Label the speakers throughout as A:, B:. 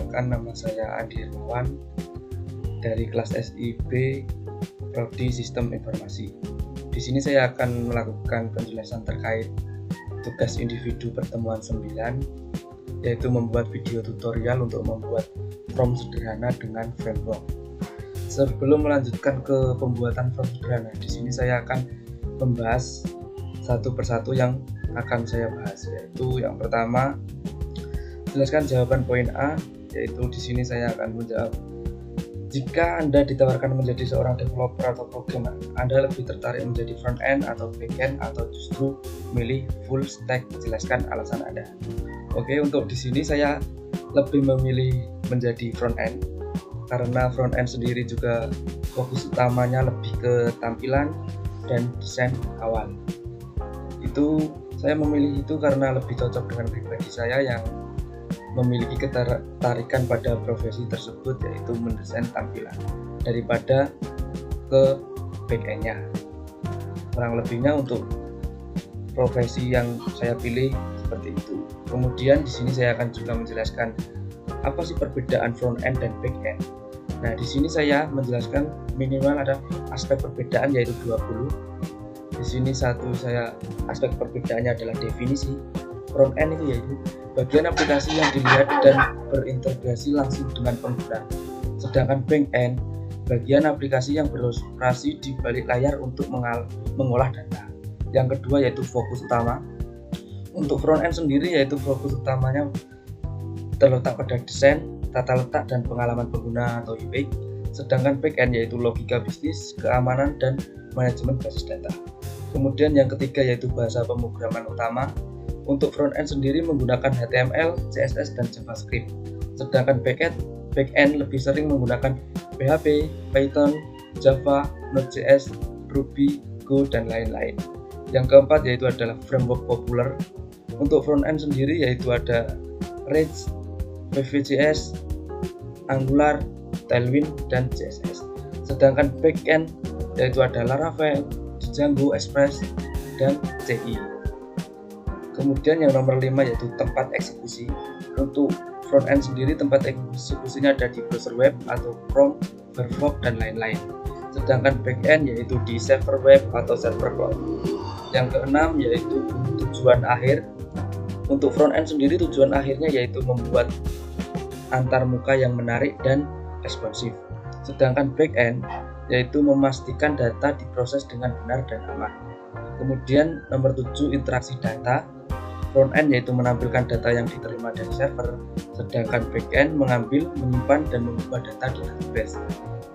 A: Perkenalkan, nama saya Andi Hermawan dari kelas SIB Prodi Sistem Informasi. Di sini saya akan melakukan penjelasan terkait tugas individu pertemuan 9, yaitu membuat video tutorial untuk membuat form sederhana dengan framework. Sebelum melanjutkan ke pembuatan form sederhana, di sini saya akan membahas satu persatu yang akan saya bahas, yaitu yang pertama, jelaskan jawaban poin A, yaitu di sini saya akan menjawab, jika Anda ditawarkan menjadi seorang developer atau programmer, Anda lebih tertarik menjadi front end atau back end atau justru memilih full stack? Jelaskan alasan Anda. Oke, untuk di sini saya lebih memilih menjadi front end karena front end sendiri juga fokus utamanya lebih ke tampilan dan desain awal. Itu saya memilih itu karena lebih cocok dengan pribadi saya yang memiliki ketertarikan pada profesi tersebut, yaitu mendesain tampilan daripada ke back end-nya. Kurang lebihnya untuk profesi yang saya pilih seperti itu. Kemudian di sini saya akan juga menjelaskan apa sih perbedaan front end dan back end. Nah, di sini saya menjelaskan minimal ada aspek perbedaan yaitu 20. Di sini aspek perbedaannya adalah definisi. Front end itu yaitu bagian aplikasi yang dilihat dan berintegrasi langsung dengan pengguna. Sedangkan back end bagian aplikasi yang beroperasi di balik layar untuk mengolah data. Yang kedua yaitu fokus utama. Untuk front end sendiri yaitu fokus utamanya terletak pada desain, tata letak dan pengalaman pengguna atau UI. Sedangkan back end yaitu logika bisnis, keamanan dan manajemen basis data. Kemudian yang ketiga yaitu bahasa pemrograman utama. Untuk front end sendiri menggunakan HTML, CSS, dan JavaScript. Sedangkan back end lebih sering menggunakan PHP, Python, Java, Node.js, Ruby, Go, dan lain-lain. Yang keempat yaitu adalah framework populer. Untuk front end sendiri yaitu ada React, Vue.js, Angular, Tailwind, dan CSS. Sedangkan back end yaitu ada Laravel, Django Express, dan CI. Kemudian yang nomor 5 yaitu tempat eksekusi. Untuk front end sendiri tempat eksekusinya ada di browser web atau Chrome, Firefox, dan lain-lain. Sedangkan back end yaitu di server web atau server cloud. Yang keenam yaitu tujuan akhir. Untuk front end sendiri tujuan akhirnya yaitu membuat antarmuka yang menarik dan responsif. Sedangkan back end yaitu memastikan data diproses dengan benar dan aman. Kemudian nomor 7 interaksi data. Front end yaitu menampilkan data yang diterima dari server, sedangkan back end mengambil, menyimpan, dan mengubah data di database.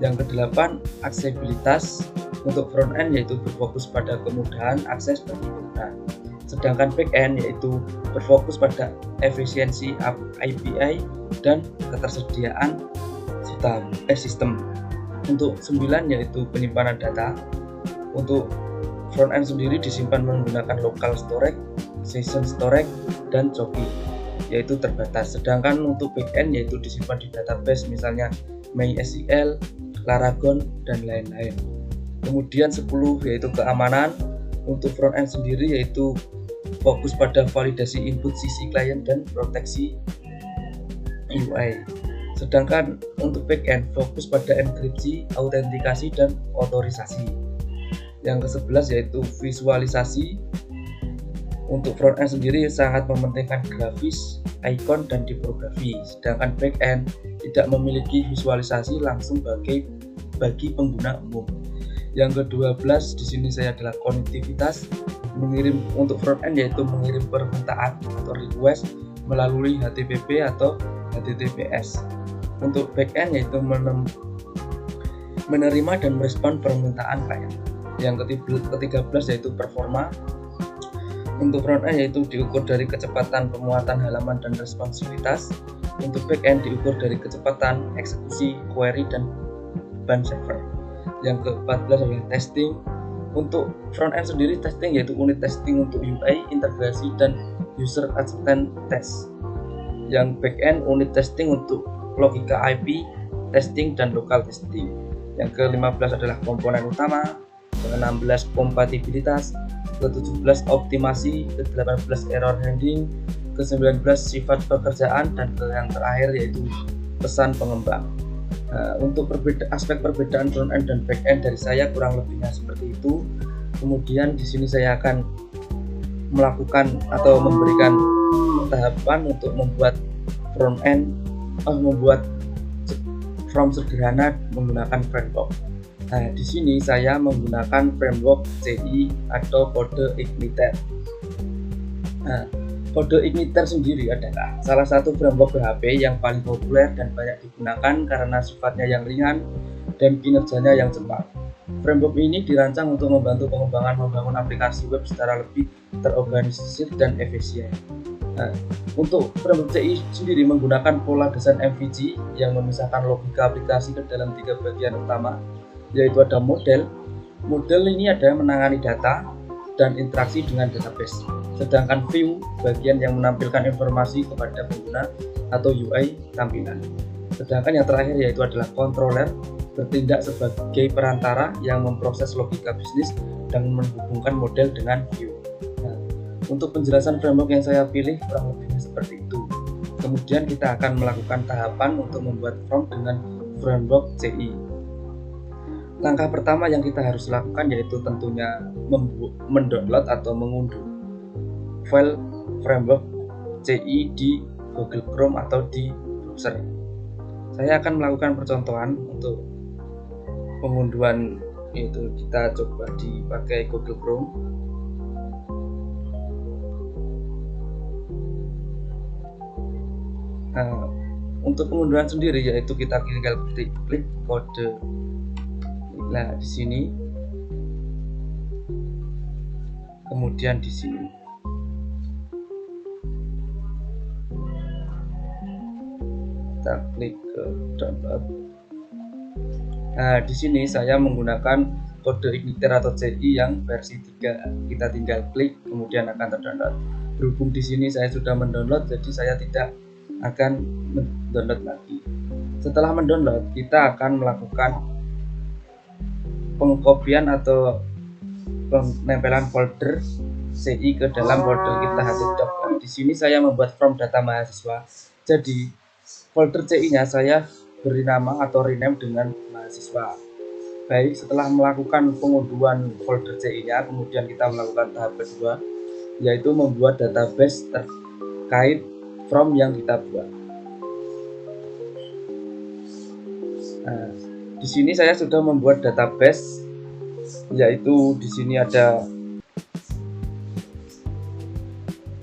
A: Yang kedelapan, aksesibilitas. Untuk front end yaitu berfokus pada kemudahan akses bagi pengguna, sedangkan back end yaitu berfokus pada efisiensi API dan ketersediaan sistem. Untuk 9 yaitu penyimpanan data. Untuk front end sendiri disimpan menggunakan local storage, session storage, dan joki, yaitu terbatas. Sedangkan untuk backend yaitu disimpan di database misalnya MySQL, Laragon, dan lain-lain. Kemudian 10 yaitu keamanan. Untuk front end sendiri yaitu fokus pada validasi input sisi klien dan proteksi UI. Sedangkan untuk backend fokus pada enkripsi, autentikasi, dan otorisasi. Yang ke-11 yaitu visualisasi. Untuk front end sendiri sangat mementingkan grafis, icon, dan tipografi. Sedangkan back end tidak memiliki visualisasi langsung bagi pengguna umum. Yang ke-12 di sini saya adalah konektivitas. Untuk front end yaitu mengirim permintaan atau request melalui HTTP atau HTTPS. Untuk back end yaitu menerima dan merespon permintaan klien. Yang ke-13 yaitu performa. Untuk front end yaitu diukur dari kecepatan pemuatan halaman dan responsivitas. Untuk back end diukur dari kecepatan eksekusi query dan beban server. Yang ke-14 adalah testing. Untuk front end sendiri testing yaitu unit testing untuk UI, integrasi, dan user acceptance test. Yang back end unit testing untuk logika IP, testing, dan local testing. Yang ke-15 adalah komponen utama. Ke-16 kompatibilitas. Ke-17 optimasi. Ke-18 error handling. Ke-19 sifat pekerjaan. Dan yang terakhir yaitu pesan pengembang. Untuk aspek perbedaan front end dan back end dari saya kurang lebihnya seperti itu. Kemudian di sini saya akan melakukan atau memberikan tahapan untuk membuat front end, membuat from sederhana menggunakan framework. Nah, di sini saya menggunakan framework CI atau kode igniter. Nah, kode igniter sendiri adalah salah satu framework PHP yang paling populer dan banyak digunakan karena sifatnya yang ringan dan kinerjanya yang cepat. Framework ini dirancang untuk membantu pengembangan membangun aplikasi web secara lebih terorganisir dan efisien. Nah, untuk framework CI sendiri menggunakan pola desain MVC yang memisahkan logika aplikasi ke dalam 3 bagian utama, yaitu ada model. Model ini ada menangani data dan interaksi dengan database. Sedangkan view bagian yang menampilkan informasi kepada pengguna atau UI tampilan. Sedangkan yang terakhir yaitu adalah controller, bertindak sebagai perantara yang memproses logika bisnis dan menghubungkan model dengan view. Nah, untuk penjelasan framework yang saya pilih kurang lebihnya seperti itu. Kemudian kita akan melakukan tahapan untuk membuat form dengan framework CI. Langkah pertama yang kita harus lakukan yaitu tentunya mendownload atau mengunduh file framework CI di Google Chrome atau di browser. Saya akan melakukan percontohan untuk pengunduhan, yaitu kita coba dipakai Google Chrome. Nah, untuk pengunduhan sendiri yaitu kita tinggal klik kode. Nah, di sini, kemudian di sini, kita klik ke download. Nah, di sini saya menggunakan kode igniter atau CI yang versi 3. Kita tinggal klik, kemudian akan terdownload. Berhubung di sini saya sudah mendownload, jadi saya tidak akan mendownload lagi. Setelah mendownload, kita akan melakukan pengkopian atau penempelan folder CI ke dalam folder kita http. Di sini saya membuat form data mahasiswa. Jadi folder CI-nya saya beri nama atau rename dengan mahasiswa. Baik, setelah melakukan pengunduhan folder CI-nya, kemudian kita melakukan tahap kedua, yaitu membuat database terkait form yang kita buat. Nah, di sini saya sudah membuat database, yaitu di sini ada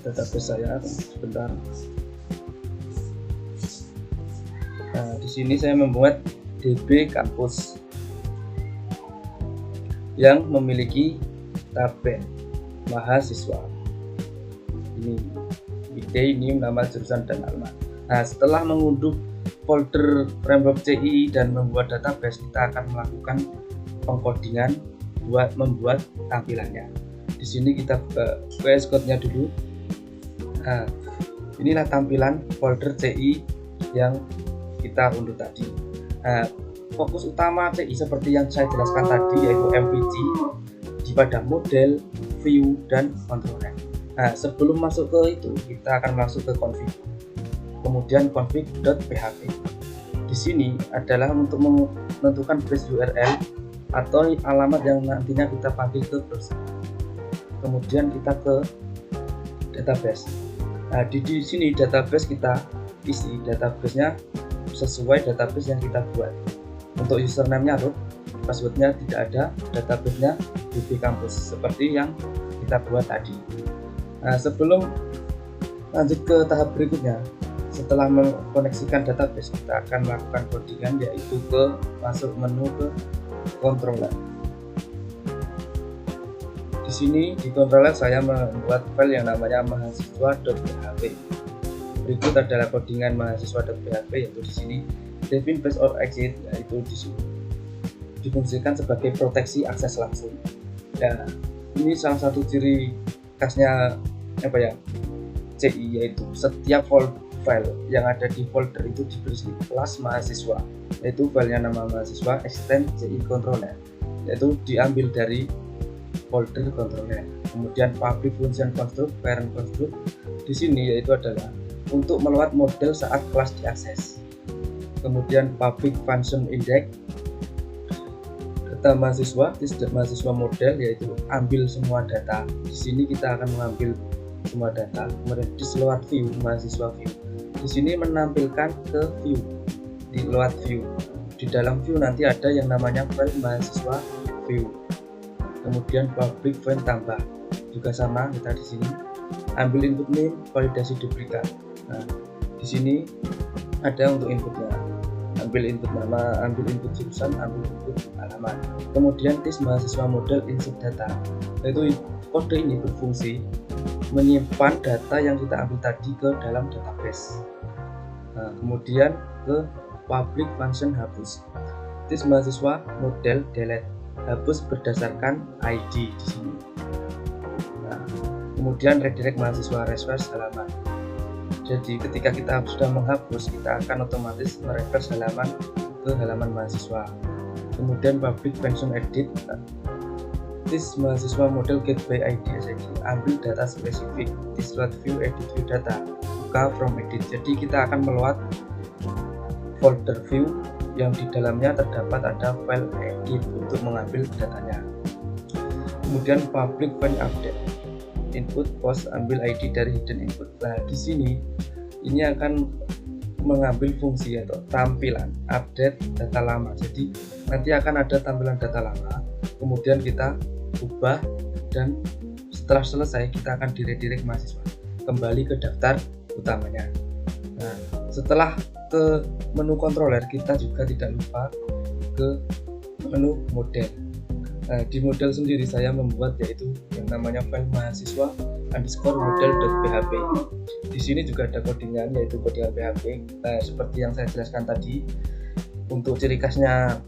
A: database saya. Sebentar. Nah, di sini saya membuat DB kampus yang memiliki tabel mahasiswa. Ini nama jurusan dan alamat. Nah, setelah mengunduh folder framework CI dan membuat database, kita akan melakukan pengkodingan buat membuat tampilannya. Di sini kita buka VS Code-nya dulu. Nah, inilah tampilan folder CI yang kita unduh tadi. Nah, fokus utama CI seperti yang saya jelaskan tadi yaitu MVC pada model, view, dan controller. Nah, sebelum masuk ke itu, kita akan masuk ke config. Kemudian config.php. Di sini adalah untuk menentukan base URL atau alamat yang nantinya kita panggil ke browser. Kemudian kita ke database. Nah, di sini database kita isi database-nya sesuai database yang kita buat. Untuk username-nya root, password-nya tidak ada, database-nya DB kampus seperti yang kita buat tadi. Nah, sebelum lanjut ke tahap berikutnya, setelah mengkoneksikan database, kita akan melakukan codingan, yaitu masuk menu ke controller. Di sini di controller saya membuat file yang namanya mahasiswa.php. Berikut adalah codingan mahasiswa.php, yaitu di sini define base or exit, yaitu di sini difungsikan sebagai proteksi akses langsung. Ya, ini salah satu ciri khasnya CI, yaitu setiap file yang ada di folder itu diberi kelas mahasiswa, yaitu filenya nama mahasiswa extend CI controller, yaitu diambil dari folder controller. Kemudian public function construct, parent construct di sini yaitu adalah untuk melewat model saat kelas diakses. kemudian public function index, data mahasiswa, mahasiswa model, yaitu ambil semua data. Di sini kita akan mengambil semua data. Kemudian di lewat view, mahasiswa view. Di sini menampilkan ke view, di lewat view. Di dalam view nanti ada yang namanya file mahasiswa view. Kemudian public file tambah, juga sama kita di sini. Ambil input name, validasi duplikat. Nah, di sini ada untuk inputnya. Ambil input nama, ambil input jurusan, ambil input alamat. Kemudian tis mahasiswa model insert data, yaitu kode ini berfungsi menyimpan data yang kita ambil tadi ke dalam database. Nah, kemudian ke public function hapus, tis mahasiswa model delete, hapus berdasarkan ID di sini. Nah, kemudian redirect mahasiswa refresh halaman. Jadi ketika kita sudah menghapus, kita akan otomatis merefresh halaman ke halaman mahasiswa. Kemudian public function edit, this mahasiswa model get by ID SID, ambil data spesifik, this load view edit view data, buka from edit. Jadi kita akan meload folder view yang di dalamnya terdapat ada file edit untuk mengambil datanya. Kemudian public file update, input post, ambil ID dari hidden input. Nah, di sini ini akan mengambil fungsi atau tampilan update data lama. Jadi nanti akan ada tampilan data lama, kemudian kita ubah, dan setelah selesai kita akan redirect mahasiswa kembali ke daftar utamanya. Nah, setelah ke menu controller, kita juga tidak lupa ke menu model. Nah, di model sendiri saya membuat yaitu yang namanya file mahasiswa underscore model.php. Di sini juga ada codingan, yaitu codingan PHP. Nah, seperti yang saya jelaskan tadi, untuk ciri khasnya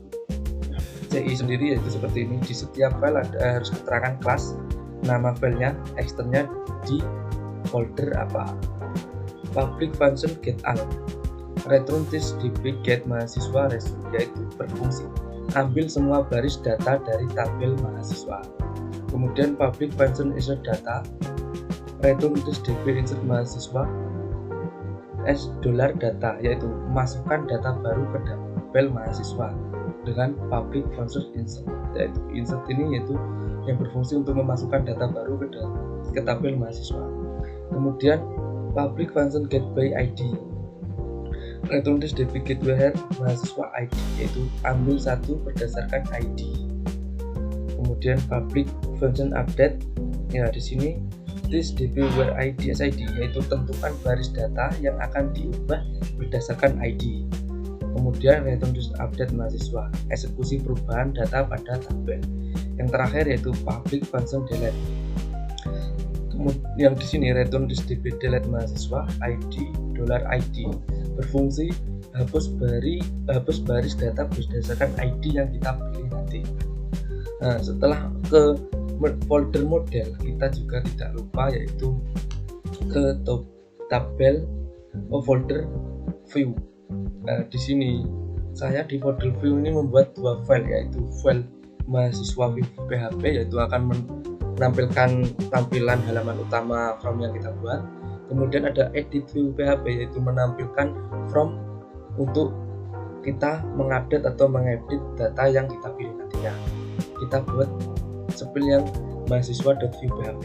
A: CI sendiri yaitu seperti ini. Di setiap file harus keterangan kelas, nama filenya, eksternnya di folder apa. Public function get all, return this db get mahasiswa resume, yaitu berfungsi ambil semua baris data dari tabel mahasiswa. Kemudian public function insert data, return this db insert mahasiswa as $data, yaitu masukkan data baru ke tabel mahasiswa dengan public function insert. Yaitu insert ini yaitu yang berfungsi untuk memasukkan data baru ke tabel mahasiswa. Kemudian public function get by ID, return this db get where mahasiswa ID, yaitu ambil satu berdasarkan ID. Kemudian public function update, ya di sini this db where ID SID, yaitu tentukan baris data yang akan diubah berdasarkan ID. Kemudian return this update mahasiswa, eksekusi perubahan data pada tabel. Yang terakhir yaitu public function delete. Yang di sini return this db delete mahasiswa ID $ID, berfungsi hapus baris data berdasarkan ID yang kita pilih nanti. Nah, setelah ke folder model, kita juga tidak lupa yaitu ke tabel folder view. Nah, di sini saya di folder view ini membuat dua file, yaitu file mahasiswa view PHP, yaitu akan menampilkan tampilan halaman utama from yang kita buat. Kemudian ada edit view PHP, yaitu menampilkan from untuk kita mengupdate atau mengedit data yang kita pilih nantinya. Kita buat sepil yang mahasiswa.view PHP.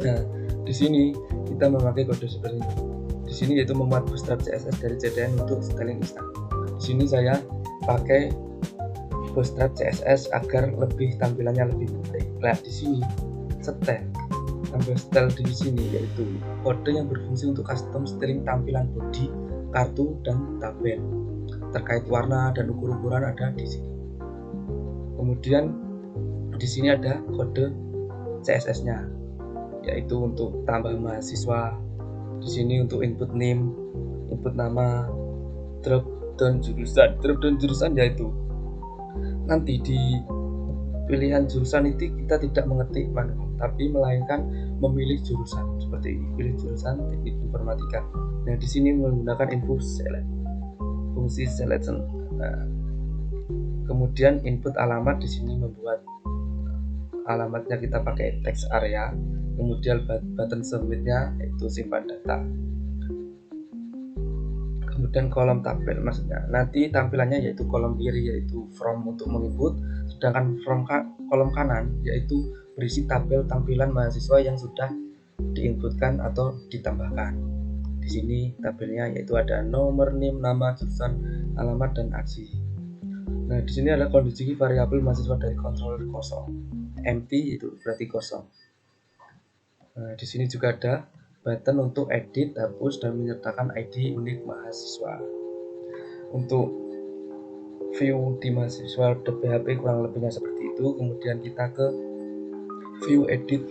A: Nah, di sini kita memakai kode seperti ini. Di sini yaitu memuat bootstrap CSS dari CDN untuk styling instan. Di sini saya pakai bootstrap CSS agar lebih tampilannya lebih menarik. Nah, di sini style di sini yaitu kode yang berfungsi untuk custom styling tampilan body, kartu, dan tabel. Terkait warna dan ukuran ada di sini. Kemudian di sini ada kode CSS-nya, yaitu untuk tambah mahasiswa. Di sini untuk input name, input nama, drop down jurusan yaitu nanti di pilihan jurusan itu kita tidak mengetik manual, tapi melainkan memilih jurusan seperti ini, pilih jurusan teknik informatika. Nah, di sini menggunakan info select, fungsi selection. Nah, kemudian input alamat, di sini membuat alamatnya kita pakai text area. Kemudian button submitnya yaitu simpan data. kemudian kolom tabel, maksudnya nanti tampilannya yaitu kolom kiri yaitu from untuk menginput, sedangkan kolom kanan yaitu berisi tabel tampilan mahasiswa yang sudah diinputkan atau ditambahkan. Di sini tabelnya yaitu ada nomor, NIM, nama, jurusan, alamat, dan aksi. Nah, di sini ada kondisi variabel mahasiswa dari controller kosong. Empty itu berarti kosong. Nah, di sini juga ada button untuk edit, hapus, dan menyertakan ID unik mahasiswa. Untuk view di mahasiswa.php kurang lebihnya seperti itu. Kemudian kita ke view edit.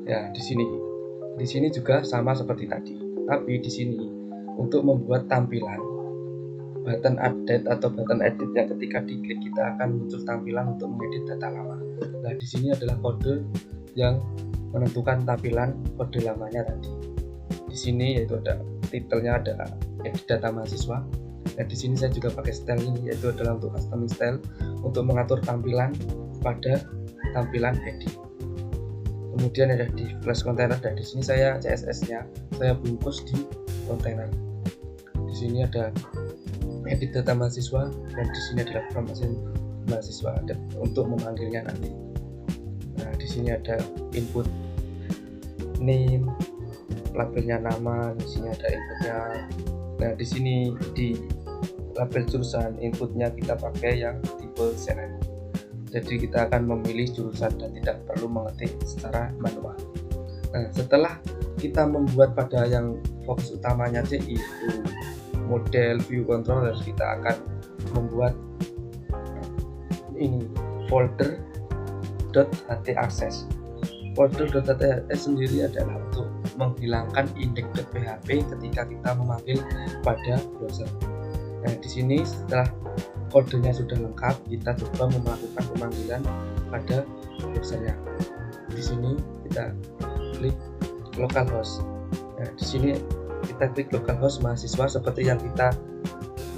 A: Ya, di sini juga sama seperti tadi. Tapi di sini untuk membuat tampilan button update atau button edit yang ketika diklik kita akan muncul tampilan untuk mengedit data lama. Nah, di sini adalah kode yang menentukan tampilan kode lamanya tadi. Di sini yaitu ada titelnya, ada edit data mahasiswa. Nah, di sini saya juga pakai style ini, yaitu adalah untuk custom style untuk mengatur tampilan pada tampilan edit. Kemudian ada di class container, dan di sini saya CSS-nya saya bungkus di kontainer. Di sini ada edit data mahasiswa, dan di sini adalah from mahasiswa untuk memanggilnya nanti. Nah, di sini ada input name, labelnya nama, di sini ada inputnya. Nah, di sini di label jurusan inputnya kita pakai yang tipe CNN. Jadi kita akan memilih jurusan dan tidak perlu mengetik secara manual. Nah, setelah kita membuat pada yang fokus utamanya CI itu model view controller, kita akan membuat ini folder .htaccess. Folder.htaccess sendiri adalah untuk menghilangkan index.php ketika kita memanggil pada browser. Nah, di sini setelah kodenya sudah lengkap, kita coba melakukan pemanggilan pada browsernya. Di sini kita klik localhost. Nah, di sini kita klik localhost mahasiswa seperti yang kita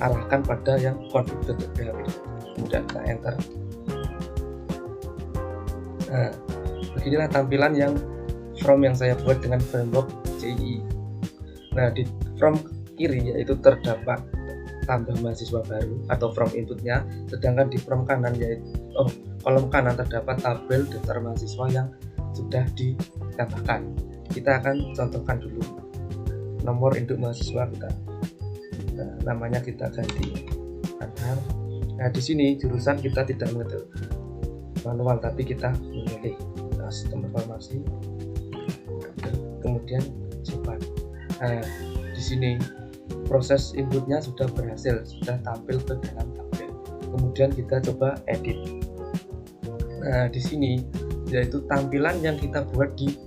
A: arahkan pada yang config.php. Kemudian kita enter. Nah, beginilah tampilan yang from yang saya buat dengan framework CI. Nah, di from kiri yaitu terdapat tambah mahasiswa baru atau from inputnya, sedangkan di from kanan yaitu kolom kanan terdapat tabel daftar mahasiswa yang sudah ditambahkan. Kita akan contohkan dulu nomor induk mahasiswa kita. Nah, namanya kita ganti Anhar. Nah, di sini jurusan kita tidak mengetik manual, tapi kita memilih sistem informasi, kemudian simpan. Nah, di sini proses inputnya sudah berhasil, sudah tampil ke dalam tabel. Kemudian kita coba edit. Nah, di sini yaitu tampilan yang kita buat di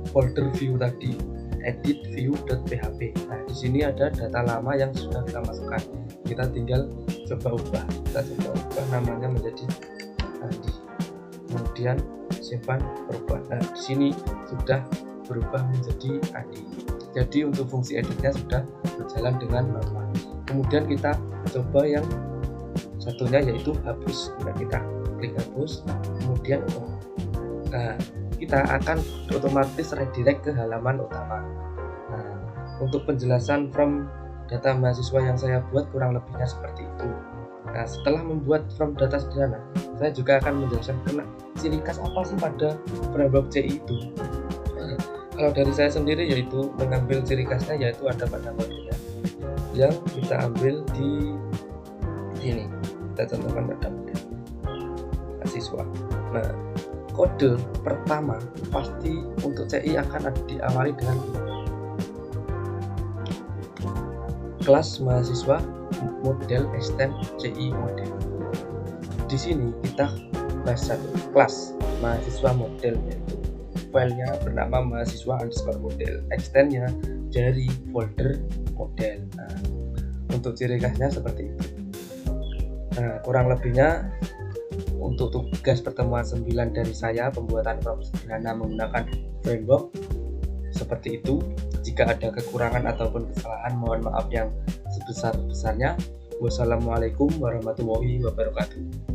A: folder view tadi, edit view.php. Nah, di sini ada data lama yang sudah kita masukkan. Kita tinggal coba ubah. Kita coba ubah namanya menjadi Andi. Kemudian simpan berubah. Nah, di sini sudah berubah menjadi Andi. Jadi untuk fungsi editnya sudah berjalan dengan normal. Kemudian kita coba yang satunya yaitu hapus. Nah, kita klik hapus, kemudian kita akan otomatis redirect ke halaman utama. Nah, untuk penjelasan from data mahasiswa yang saya buat kurang lebihnya seperti itu. Nah, setelah membuat from data sederhana, saya juga akan menjelaskan ciri khas apa sih pada framework CI itu. Kalau dari saya sendiri yaitu mengambil ciri khasnya yaitu ada pada kodenya yang kita ambil di sini. Kita contohkan pada model mahasiswa. Nah, kode pertama pasti untuk CI akan diawali dengan kelas mahasiswa model extend CI model. Di sini kita bahas satu kelas mahasiswa model, yaitu filenya bernama mahasiswa underscore model, extendnya dari folder model. Nah, untuk ciri khasnya seperti itu. Nah, kurang lebihnya untuk tugas pertemuan 9 dari saya, pembuatan from sederhana menggunakan framework seperti itu. Jika ada kekurangan ataupun kesalahan, mohon maaf yang sebesar-besarnya. Wassalamualaikum warahmatullahi wabarakatuh.